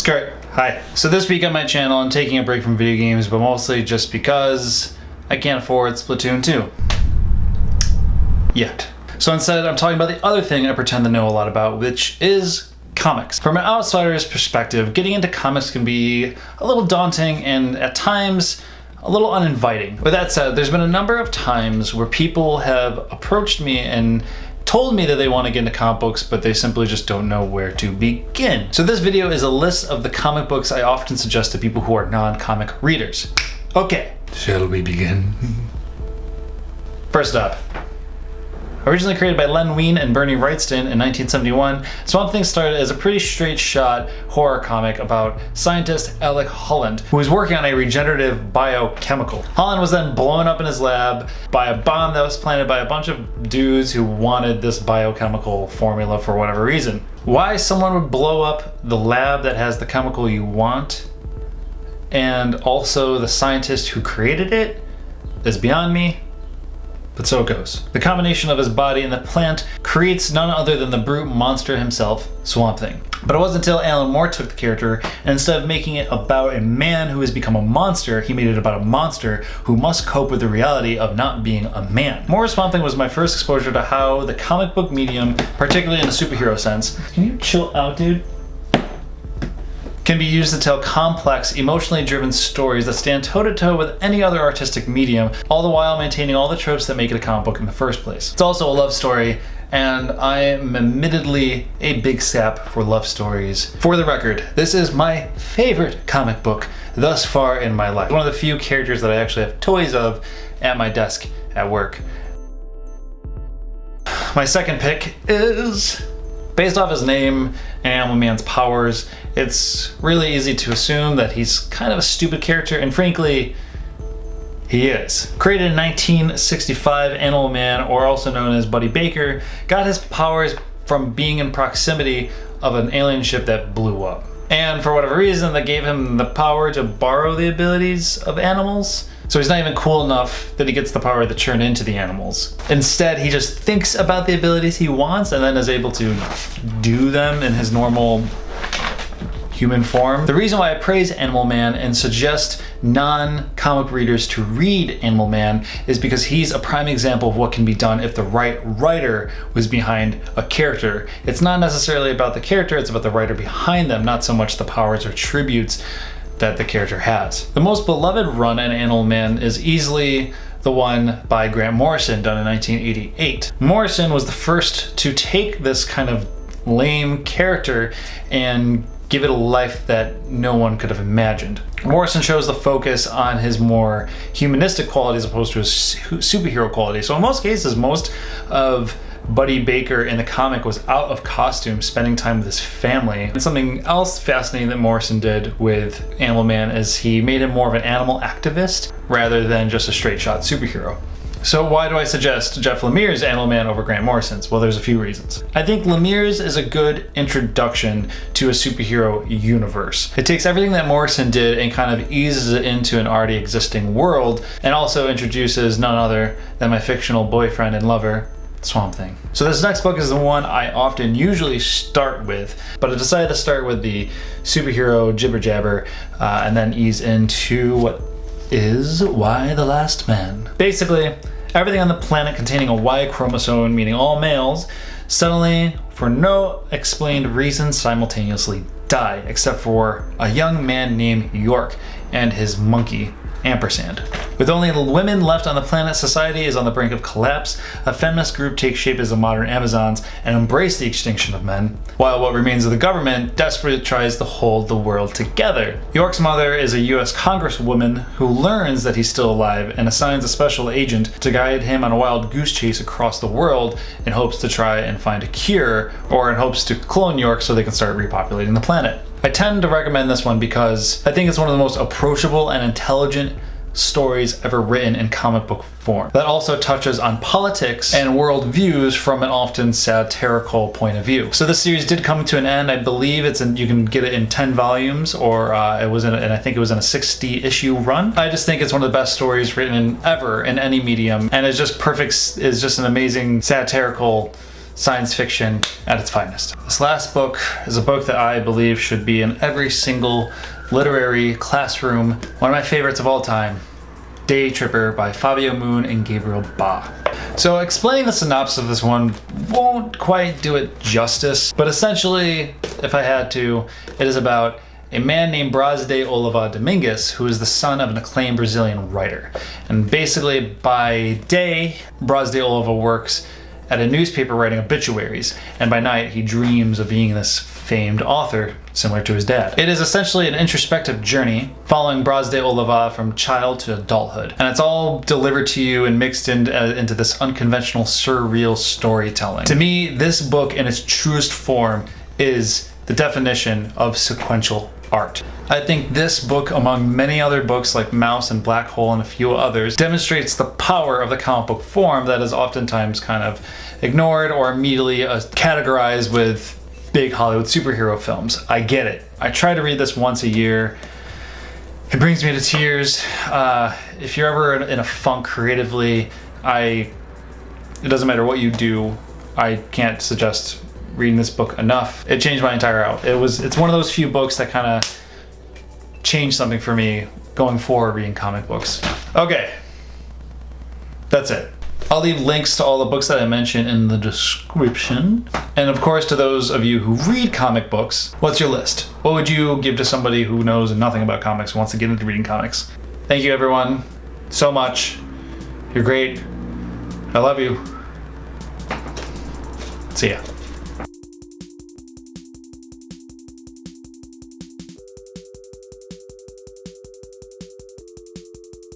Great. Hi. So this week on my channel, I'm taking a break from video games, but mostly just because I can't afford Splatoon 2. Yet. So instead, I'm talking about the other thing I pretend to know a lot about, which is comics. From an outsider's perspective, getting into comics can be a little daunting and at times a little uninviting. With that said, there's been a number of times where people have approached me and told me that they want to get into comic books, but they simply just don't know where to begin. So this video is a list of the comic books I often suggest to people who are non-comic readers. Okay, shall we begin? First up, originally created by Len Wein and Bernie Wrightson in 1971, Swamp Thing started as a pretty straight-shot horror comic about scientist Alec Holland, who was working on a regenerative biochemical. Holland was then blown up in his lab by a bomb that was planted by a bunch of dudes who wanted this biochemical formula for whatever reason. Why someone would blow up the lab that has the chemical you want, and also the scientist who created it, is beyond me. But so it goes. The combination of his body and the plant creates none other than the brute monster himself, Swamp Thing. But it wasn't until Alan Moore took the character, and instead of making it about a man who has become a monster, he made it about a monster who must cope with the reality of not being a man. Moore's Swamp Thing was my first exposure to how the comic book medium, particularly in the superhero sense, can you chill out, dude? Can be used to tell complex, emotionally driven stories that stand toe-to-toe with any other artistic medium, all the while maintaining all the tropes that make it a comic book in the first place. It's also a love story, and I am admittedly a big sap for love stories. For the record, this is my favorite comic book thus far in my life. One of the few characters that I actually have toys of at my desk at work. My second pick is based off his name and Animal Man's powers. It's really easy to assume that he's kind of a stupid character, and frankly, he is. Created in 1965, Animal Man, or also known as Buddy Baker, got his powers from being in proximity of an alien ship that blew up. And for whatever reason, that gave him the power to borrow the abilities of animals. So he's not even cool enough that he gets the power to turn into the animals. Instead, he just thinks about the abilities he wants and then is able to do them in his normal human form. The reason why I praise Animal Man and suggest non-comic readers to read Animal Man is because he's a prime example of what can be done if the right writer was behind a character. It's not necessarily about the character, it's about the writer behind them, not so much the powers or tributes that the character has. The most beloved run in Animal Man is easily the one by Grant Morrison, done in 1988. Morrison was the first to take this kind of lame character and give it a life that no one could have imagined. Morrison shows the focus on his more humanistic quality as opposed to his superhero quality. So in most cases, most of Buddy Baker in the comic was out of costume, spending time with his family. And something else fascinating that Morrison did with Animal Man is he made him more of an animal activist rather than just a straight shot superhero. So why do I suggest Jeff Lemire's Animal Man over Grant Morrison's? Well, there's a few reasons. I think Lemire's is a good introduction to a superhero universe. It takes everything that Morrison did and kind of eases it into an already existing world, and also introduces none other than my fictional boyfriend and lover, Swamp Thing. So this next book is the one I often usually start with, but I decided to start with the superhero jibber jabber and then ease into what is Y the Last Man. Basically, everything on the planet containing a Y chromosome, meaning all males, suddenly, for no explained reason, simultaneously die, except for a young man named York and his monkey, Ampersand. With only women left on the planet, society is on the brink of collapse. A feminist group takes shape as the modern Amazons and embrace the extinction of men, while what remains of the government desperately tries to hold the world together. York's mother is a US Congresswoman who learns that he's still alive and assigns a special agent to guide him on a wild goose chase across the world in hopes to try and find a cure, or in hopes to clone York so they can start repopulating the planet. I tend to recommend this one because I think it's one of the most approachable and intelligent stories ever written in comic book form that also touches on politics and world views from an often satirical point of view. So this series did come to an end. I believe you can get it in 10 volumes, or I think it was in a 60-issue run. I just think it's one of the best stories written ever in any medium, and it's just perfect. It's just an amazing satirical science fiction at its finest. This last book is a book that I believe should be in every single literary classroom. One of my favorites of all time, Day Tripper by Fabio Moon and Gabriel Ba. So explaining the synopsis of this one won't quite do it justice, but essentially, if I had to, it is about a man named Braz de Oliva Domingues, who is the son of an acclaimed Brazilian writer. And basically, by day, Braz de Oliva works at a newspaper writing obituaries, and by night he dreams of being this famed author, similar to his dad. It is essentially an introspective journey following Braz de Oliva from child to adulthood, and it's all delivered to you and mixed into this unconventional, surreal storytelling. To me, this book in its truest form is the definition of sequential art. I think this book, among many other books like Mouse and Black Hole and a few others, demonstrates the power of the comic book form that is oftentimes kind of ignored or immediately categorized with big Hollywood superhero films. I get it. I try to read this once a year. It brings me to tears. If you're ever in a funk creatively, it doesn't matter what you do, I can't suggest reading this book enough. It changed my entire outlook. It's one of those few books that kind of changed something for me going forward reading comic books. Okay, that's it. I'll leave links to all the books that I mentioned in the description. And of course, to those of you who read comic books, what's your list? What would you give to somebody who knows nothing about comics and wants to get into reading comics? Thank you everyone so much. You're great. I love you. See ya.